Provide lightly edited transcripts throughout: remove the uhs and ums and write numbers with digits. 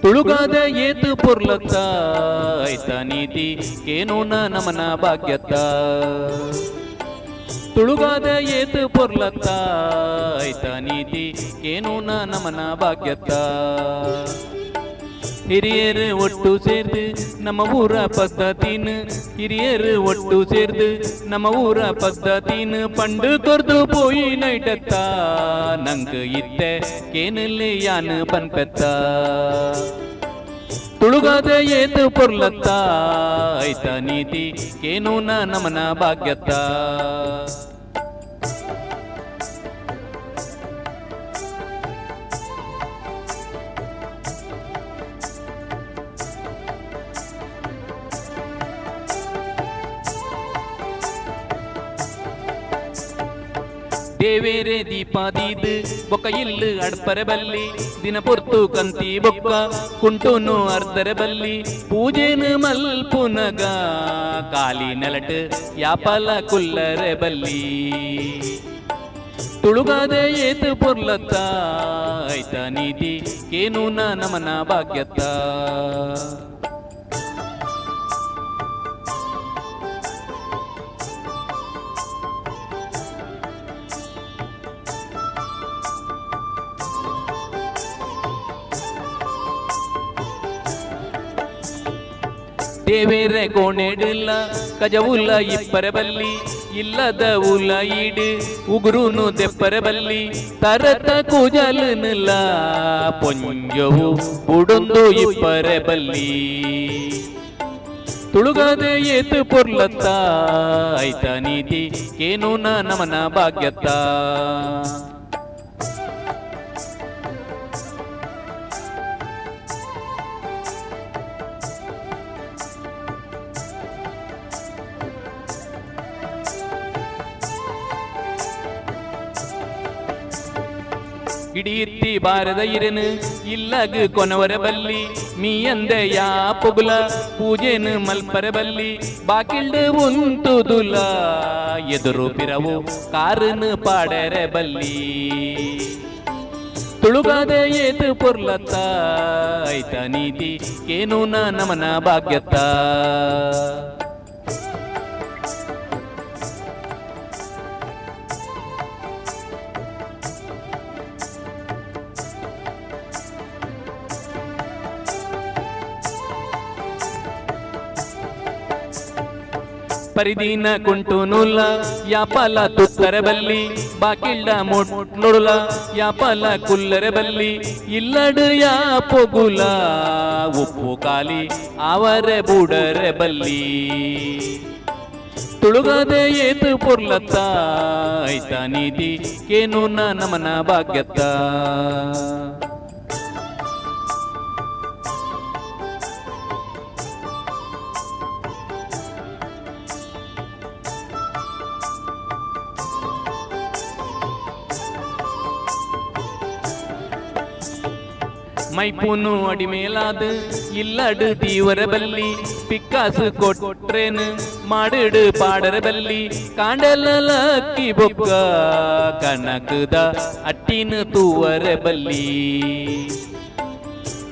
ತುಳುಗಾದ ಏತು ಪುರ್ಲತ್ತ ಐತ ನೀತಿ ಕೇನೂನ ನಮನ ಭಾಗ್ಯತ್ತ ತುಳುಗಾದ ಏತು ಪುರ್ಲತ್ತ ಐತ ನೀತಿ ಕೇನೂನ ನಮನ ಭಾಗ್ಯತ್ತ ಹಿರಿಯರು ಒಟ್ಟು ಸೇರ್ದು ನಮ್ಮ ಊರ ಪದ್ಧತಿನ ಹಿರಿಯರು ಒಟ್ಟು ಸೇರ್ದು ನಮ್ಮ ಊರ ಪದ್ಧತಿನ ಪಂಡು ಕೊರ್ದು ಪೋಯಿ ನೈಟತ್ತ ನಂಗ ಇತ್ತೆ ಕೇನಲ್ಲಿ ಯಾನು ಬನ್ಪೆತ್ತ ತುಳುಗಾದ ಏತು ಪುರ್ಲತ್ತ ಐತ ನೀತಿ ಕೇನೂನ ನಮನ ಭಾಗ್ಯತ್ತ ದೇವೇರೆ ದೀಪಾದೀದು ಬೊಕ್ಕ ಇಲ್ಲು ಅಡ್ಪರೆ ಬಲ್ಲಿ ದಿನ ಪೊರ್ತು ಕಂತಿ ಬೊಕ್ಕ ಕುಂಟುನು ಅರ್ಧರೆ ಬಲ್ಲಿ ಪೂಜೆನು ಮಲ್ಪುನಗ ಕಾಲಿ ನೆಲಟ್ ಯಾಪಲ ಕುಲ್ಲರೆ ಬಲ್ಲಿ ತುಳುಗಾದ ಏತು ಪೊರ್ಲತ್ತ ಐತ ನೀತಿ ಕೇನೂನ ನಮನ ಭಾಗ್ಯತ್ತ ದೇವೇರೆ ಗೋಣೆಡಿಲ್ಲ ಕಜವುಲ್ಲ ಇಪ್ಪರೆ ಬಲ್ಲಿ ಇಲ್ಲದ ಉಲ ಈಡು ಉಗುರುನು ದೆಪ್ಪರೆ ಬಲ್ಲಿ ತರತ ಕೂಜಲನಿಲ್ಲ ಪೊಂಜವು ಬುಡೊಂದು ಇಪ್ಪರೆ ಬಲ್ಲಿ ತುಳುಗಾದ ಏತು ಪೊರ್ಲತ್ತ ಐತ ನೀತಿ ಕೇನೂನ ನಮನ ಭಾಗ್ಯತ್ತ ಹಿಡಿಯಿತ್ತಿ ಬಾರದ ಇರೆನು ಇಲ್ಲಗ ಕೊನವರ ಬಲ್ಲಿ ಮೀಯಂದೆ ಯಾ ಪೊಗುಲ ಪೂಜೆನು ಮಲ್ಪರೆ ಬಲ್ಲಿ ಬಾಕಿಲ್ಡು ಉಂತುದುಲ ಎದುರು ಪಿರವು ಕಾರನು ಪಾಡರೆ ಬಲ್ಲಿ ತುಳುಗಾದ ಏತು ಪೊರ್ಲತ್ತ ಐತ ನೀತಿ ಕೇನೂನ ನಮನ ಭಾಗ್ಯತ್ತ ಪರಿದೀನ ಕುಂಟುನುಲ್ಲ ಯಾಪಲ ತುತ್ತರೆ ಬಲ್ಲಿ ಬಾಕಿಲ್ಡ ಮುಟ್ಲುಡುಲ ಯಾಪಲ ಕುಲ್ಲರೆ ಬಲ್ಲಿ ಇಲ್ಲಡು ಯಾ ಪೊಗುಲ ಉಪ್ಪು ಕಾಲಿ ಅವರೆ ಬುಡರೆ ಬಲ್ಲಿ ತುಳುಗಾದ ಏತು ಪೊರ್ಲತ್ತ ಐತ ನೀತಿ ಕೇನೂನ ನಮನ ಭಾಗ್ಯತ್ತ ಮೈಪೂನು ಅಡಿಮೇಲಾದ ಇಲ್ಲಡು ತೀವರ ಬಲ್ಲಿ ಪಿಕ್ಕಾಸು ಕೊಟ್ರೇನು ಮಾಡಿಡು ಪಾಡರ ಬಲ್ಲಿ ಕಾಂಡಲ ಅಕ್ಕಿ ಬೊಕ್ಕ ಕನಕದ ಅಟ್ಟಿನ ತೂವರ ಬಲ್ಲಿ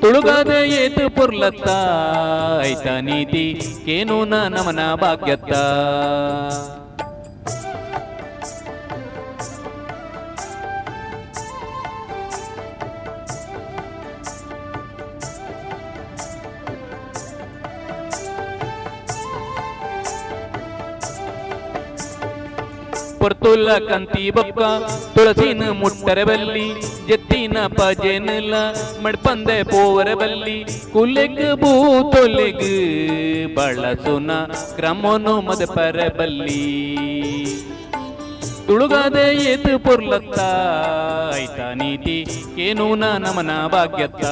ತುಳುಗಾದ ಏತು ಪೊರ್ಲತ್ತ ಐತ ನೀತಿ ಕೇನೂನ ನಮನ ಭಾಗ್ಯತ್ತ ಪೊರ್ತುಲ್ಲ ಕಂತಿ ಬೊಕ್ಕ ತುಳಸಿನ ಮುಟ್ಟರೆ ಬಲ್ಲಿ ಜತ್ತಿನ ಪಜೆನಿಲ್ಲ ಮಡ್ಪಂದೆ ಪೋವರ ಬಲ್ಲಿ ಕುಲೆಗ್ ಬೂತೊಲೆಗ್ ಬಳಸುನ ಕ್ರಮನು ಮದಪರೆ ಬಲ್ಲಿ ತುಳುಗಾದ ಏತು ಪೊರ್ಲತ್ತ ಐತ ನೀತಿ ಕೇನೂನ ನಮನ ಭಾಗ್ಯತ್ತ